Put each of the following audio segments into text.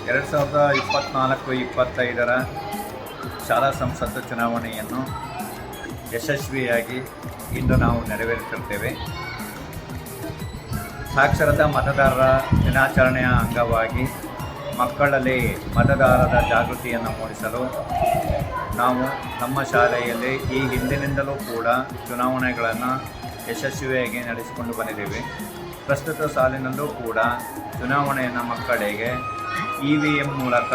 2024-25 ಶಾಲಾ ಸಂಸತ್ತು ಚುನಾವಣೆಯನ್ನು ಯಶಸ್ವಿಯಾಗಿ ಇಂದು ನಾವು ನೆರವೇರಿಸುತ್ತೇವೆ. ಸಾಕ್ಷರತಾ ಮತದಾರರ ದಿನಾಚರಣೆಯ ಅಂಗವಾಗಿ ಮಕ್ಕಳಲ್ಲಿ ಮತದಾರರ ಜಾಗೃತಿಯನ್ನು ಮೂಡಿಸಲು ನಾವು ನಮ್ಮ ಶಾಲೆಯಲ್ಲಿ ಈ ಹಿಂದಿನಿಂದಲೂ ಕೂಡ ಚುನಾವಣೆಗಳನ್ನು ಯಶಸ್ವಿಯಾಗಿ ನಡೆಸಿಕೊಂಡು ಬಂದಿದ್ದೇವೆ. ಪ್ರಸ್ತುತ ಸಾಲಿನಲ್ಲೂ ಕೂಡ ಚುನಾವಣೆಯನ್ನು ಮಕ್ಕಳಿಗೆ EVM ಮೂಲಕ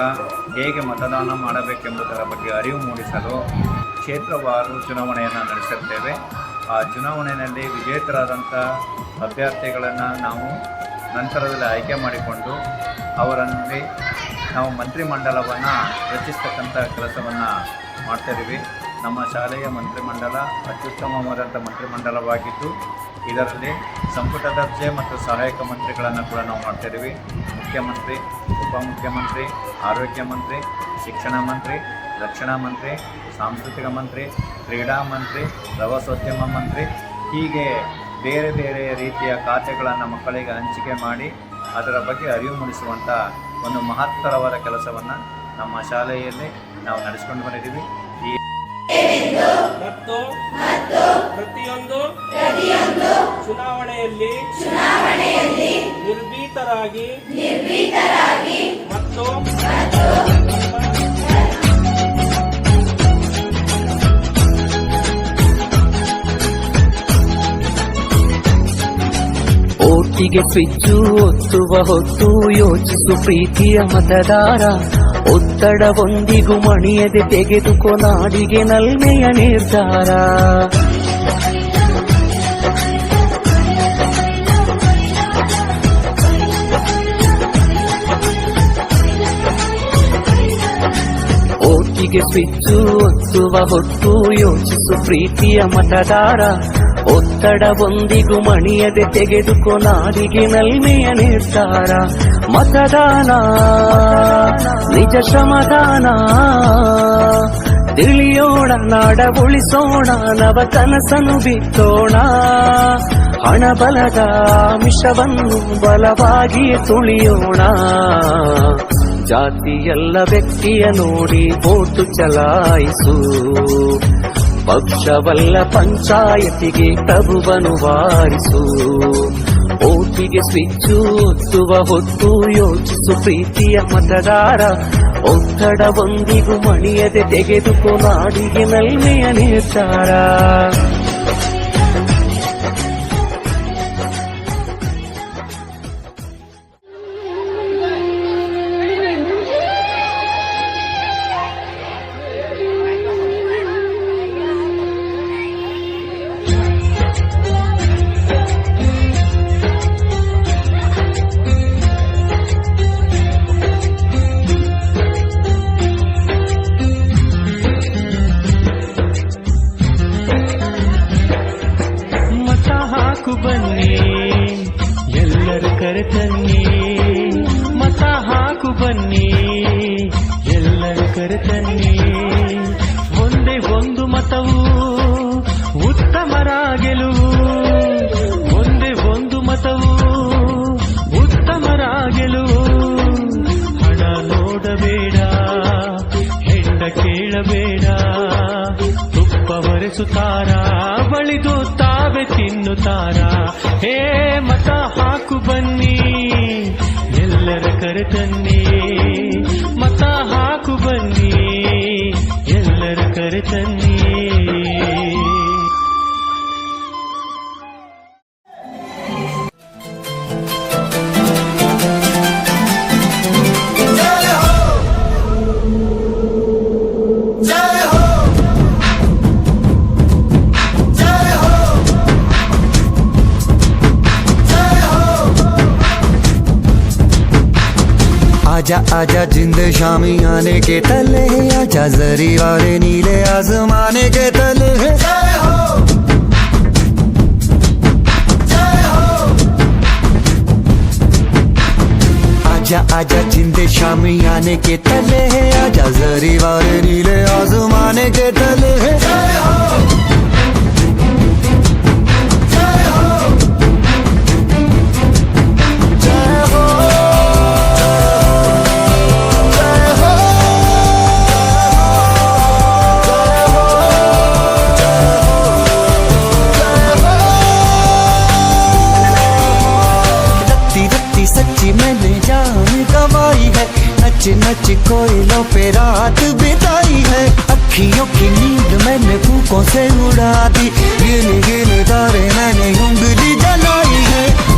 ಹೇಗೆ ಮತದಾನ ಮಾಡಬೇಕೆಂಬುದರ ಬಗ್ಗೆ ಅರಿವು ಮೂಡಿಸಲು ಕ್ಷೇತ್ರವಾರು ಚುನಾವಣೆಯನ್ನು ನಡೆಸುತ್ತೇವೆ. ಆ ಚುನಾವಣೆಯಲ್ಲಿ ವಿಜೇತರಾದಂಥ ಅಭ್ಯರ್ಥಿಗಳನ್ನು ನಾವು ನಂತರದಲ್ಲಿ ಆಯ್ಕೆ ಮಾಡಿಕೊಂಡು ಅವರಲ್ಲಿ ನಾವು ಮಂತ್ರಿಮಂಡಲವನ್ನು ರಚಿಸ್ತಕ್ಕಂಥ ಕೆಲಸವನ್ನು ಮಾಡ್ತಾಯಿದ್ದೀವಿ. ನಮ್ಮ ಶಾಲೆಯ ಮಂತ್ರಿಮಂಡಲ ಅತ್ಯುತ್ತಮವಾದಂಥ ಮಂತ್ರಿಮಂಡಲವಾಗಿದ್ದು ಇದರಲ್ಲಿ ಸಂಪುಟ ದರ್ಜೆ ಮತ್ತು ಸಹಾಯಕ ಮಂತ್ರಿಗಳನ್ನು ಕೂಡ ನಾವು ಮಾಡ್ತಾಯಿದ್ದೀವಿ. ಮುಖ್ಯಮಂತ್ರಿ, ಉಪಮುಖ್ಯಮಂತ್ರಿ, ಆರೋಗ್ಯ ಮಂತ್ರಿ, ಶಿಕ್ಷಣ ಮಂತ್ರಿ, ರಕ್ಷಣಾ ಮಂತ್ರಿ, ಸಾಂಸ್ಕೃತಿಕ ಮಂತ್ರಿ, ಕ್ರೀಡಾ ಮಂತ್ರಿ, ಪ್ರವಾಸೋದ್ಯಮ ಮಂತ್ರಿ, ಹೀಗೆ ಬೇರೆ ಬೇರೆ ರೀತಿಯ ಖಾತೆಗಳನ್ನು ಮಕ್ಕಳಿಗೆ ಹಂಚಿಕೆ ಮಾಡಿ ಅದರ ಬಗ್ಗೆ ಅರಿವು ಮೂಡಿಸುವಂಥ ಒಂದು ಮಹತ್ತರವಾದ ಕೆಲಸವನ್ನು ನಮ್ಮ ಶಾಲೆಯಲ್ಲಿ ನಾವು ನಡೆಸಿಕೊಂಡು ಬಂದಿದ್ದೀವಿ. ಮತ್ತು ಪ್ರತಿಯೊಂದು ಚುನಾವಣೆಯಲ್ಲಿ ನಿರ್ಭೀತರಾಗಿ ಮತ್ತು ಓಟಿಗೆ ಸ್ವಿಚ್ಚು ಒತ್ತುವ ಹೊತ್ತು ಯೋಚಿಸು ಪ್ರೀತಿಯ ಮತದಾರ. ಒತ್ತಡವೊಂದಿಗೂ ಮಣಿಯದೆ ತೆಗೆದುಕೊ ನಾಡಿಗೆ ನಲ್ಮೆಯ ನಿರ್ಧಾರ. ಓಟಿಗೆ ಸ್ವಿಚ್ಚು ಒತ್ತುವ ಹೊತ್ತು ಯೋಚಿಸು ಪ್ರೀತಿಯ ಮತದಾರ. ಒತ್ತಡವೊಂದಿಗೂ ಮಣಿಯದೆ ತೆಗೆದುಕೊ ನಾಡಿಗೆ ನಲ್ಮೆಯ ನಿರ್ಧಾರ. ಮತದಾನ ನಿಜ ಶ್ರಮದಾನ, ತಿಳಿಯೋಣ ನಾಡ ಉಳಿಸೋಣ, ನವ ಕನಸನ್ನು ಬಿತ್ತೋಣ. ಹಣಬಲದ ಮಿಷವನ್ನು ಬಲವಾಗಿ ತುಳಿಯೋಣ. ಜಾತಿಯಲ್ಲ ವ್ಯಕ್ತಿಯ ನೋಡಿ ವೋಟು ಚಲಾಯಿಸು. ಪಕ್ಷವಲ್ಲ ಪಂಚಾಯತಿಗೆ ಪ್ರಭುವನು ವಾರಿಸು. ಓಟಿಗೆ ಸ್ವಿಚ್ಚು ಒತ್ತುವ ಹೊತ್ತು ಯೋಚಿಸು ಪ್ರೀತಿಯ ಮತದಾರ. ಒತ್ತಡವೊಂದಿಗೂ ಮಣಿಯದೆ ತೆಗೆದುಕೊ ನಾಡಿಗೆ ನಲ್ಮೆಯ ನಿರ್ಧಾರ. ಬನ್ನಿ ಎಲ್ಲರೂ ಕರೆತನ್ನಿ, ಮತ ಹಾಕು ಬನ್ನಿ ಎಲ್ಲರೂ ಕರೆತನ್ನಿ. ಒಂದೇ ಒಂದು ಮತವು ಉತ್ತಮರ ಗೆಲುವು. ಒಂದೇ ಒಂದು ಮತವು ಉತ್ತಮರ ಗೆಲುವು. ಹಣ ನೋಡಬೇಡ, ಹೆಂಡ ಕೇಳಬೇಡ, ತುಪ್ಪ ಒರೆಸುತ್ತಾರ ಬಳಿದು ತಾವೇ ತಿನ್ನುತ್ತಾರ. ಹೇ ಮತ ಹಾಕು ಬನ್ನಿ ಎಲ್ಲರ ಕರೆತನ್ನಿ, ಮತ ಹಾಕು ಬನ್ನಿ ಎಲ್ಲರ ಕರೆತನ್ನಿ. आजा आजा जिंद शामी आने के तले, आजा जरी वाले नीले आसमाने के तले. जय हो जय हो. आजा आजा जिंद शामी आने के तले, आजा जरी वाले नीले आसमाने के तले. जय हो जय हो. नच नच कोयलों पे रात बिताई है, अखियों की नींद मैंने फूकों से उड़ा दी, गिन गिन तारे मैंने उंगली जलाई है।